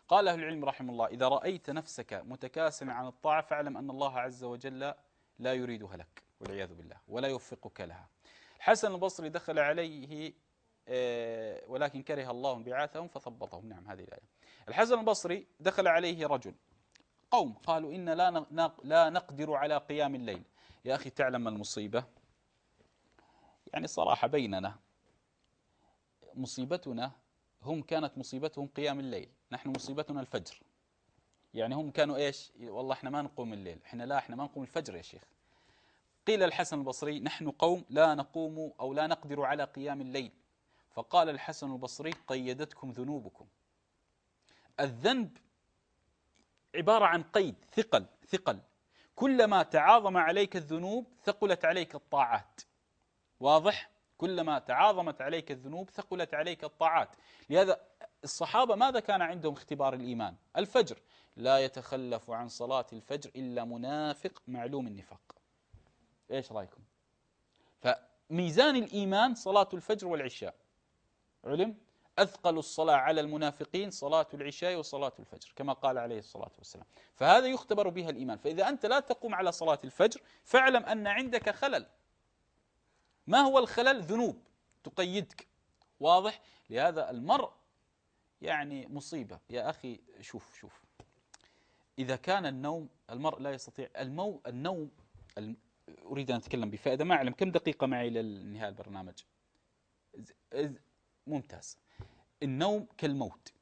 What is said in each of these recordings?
قال أهل العلم رحمه الله: إذا رأيت نفسك متكاسلا عن الطاعة فاعلم أن الله عز وجل لا يريدها لك والعياذ بالله، ولا يوفقك لها. الحسن البصري دخل عليه ولكن كره الله انبعاثهم فثبطهم. نعم، هذه الآية. الحسن البصري دخل عليه رجل، قوم قالوا: إن لا نقدر على قيام الليل. يا أخي، تعلم المصيبة؟ يعني صراحة بيننا، مصيبتنا هم كانت مصيبتهم قيام الليل، نحن مصيبتنا الفجر. يعني هم كانوا إيش؟ والله إحنا ما نقوم الليل، إحنا ما نقوم الفجر يا شيخ. قيل الحسن البصري: نحن قوم لا نقوم أو لا نقدر على قيام الليل. فقال الحسن البصري: قيدتكم ذنوبكم. الذنب عبارة عن قيد، ثقل. كلما تعاظم عليك الذنوب ثقلت عليك الطاعات. واضح؟ كلما تعاظمت عليك الذنوب ثقلت عليك الطاعات. لهذا الصحابة ماذا كان عندهم اختبار الإيمان؟ الفجر. لا يتخلف عن صلاة الفجر إلا منافق معلوم النفاق. إيش رأيكم؟ فميزان الإيمان صلاة الفجر والعشاء. علم أثقل الصلاة على المنافقين صلاة العشاء وصلاة الفجر، كما قال عليه الصلاة والسلام. فهذا يختبر بها الإيمان. فإذا أنت لا تقوم على صلاة الفجر فاعلم أن عندك خلل. ما هو الخلل؟ ذنوب تقيدك. واضح؟ لهذا المرء يعني مصيبة يا أخي. شوف، إذا كان النوم، المرء لا يستطيع النوم. أريد أن أتكلم بفائدة، ما أعلم كم دقيقة معي لنهاية البرنامج. ممتاز. النوم كالموت،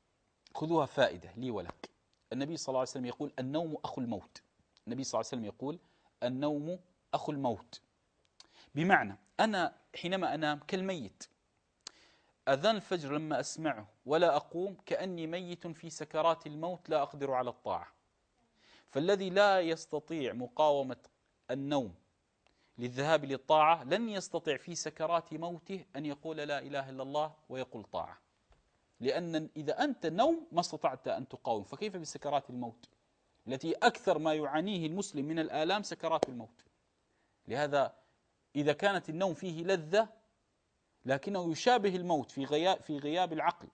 خذوها فائدة لي ولك. النبي صلى الله عليه وسلم يقول: النوم أخو الموت. النبي صلى الله عليه وسلم يقول: النوم أخو الموت. بمعنى أنا حينما أنام كالميت. أذان الفجر لما أسمعه ولا أقوم كأني ميت في سكرات الموت لا أقدر على الطاعة. فالذي لا يستطيع مقاومة النوم للذهاب للطاعة لن يستطيع في سكرات موته أن يقول لا إله إلا الله ويقول طاعة. لأن إذا أنت نوم ما استطعت أن تقاوم، فكيف بسكرات الموت التي أكثر ما يعانيه المسلم من الآلام سكرات الموت. لهذا إذا كانت النوم فيه لذة لكنه يشابه الموت في غياب العقل،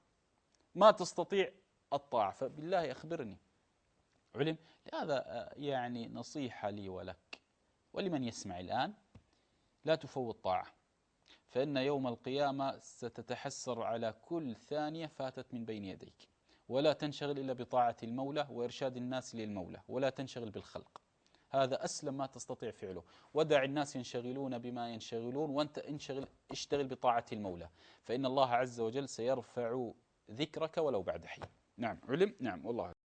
ما تستطيع الطاعة، فبالله أخبرني. علم؟ لهذا يعني نصيحة لي ولك ولمن يسمع الآن: لا تفوت طاعة، فإن يوم القيامة ستتحسر على كل ثانية فاتت من بين يديك. ولا تنشغل إلا بطاعة المولى وإرشاد الناس للمولى، ولا تنشغل بالخلق. هذا أسلم ما تستطيع فعله. ودع الناس ينشغلون بما ينشغلون، وأنت اشتغل بطاعة المولى، فإن الله عز وجل سيرفع ذكرك ولو بعد حين. نعم علم. نعم والله.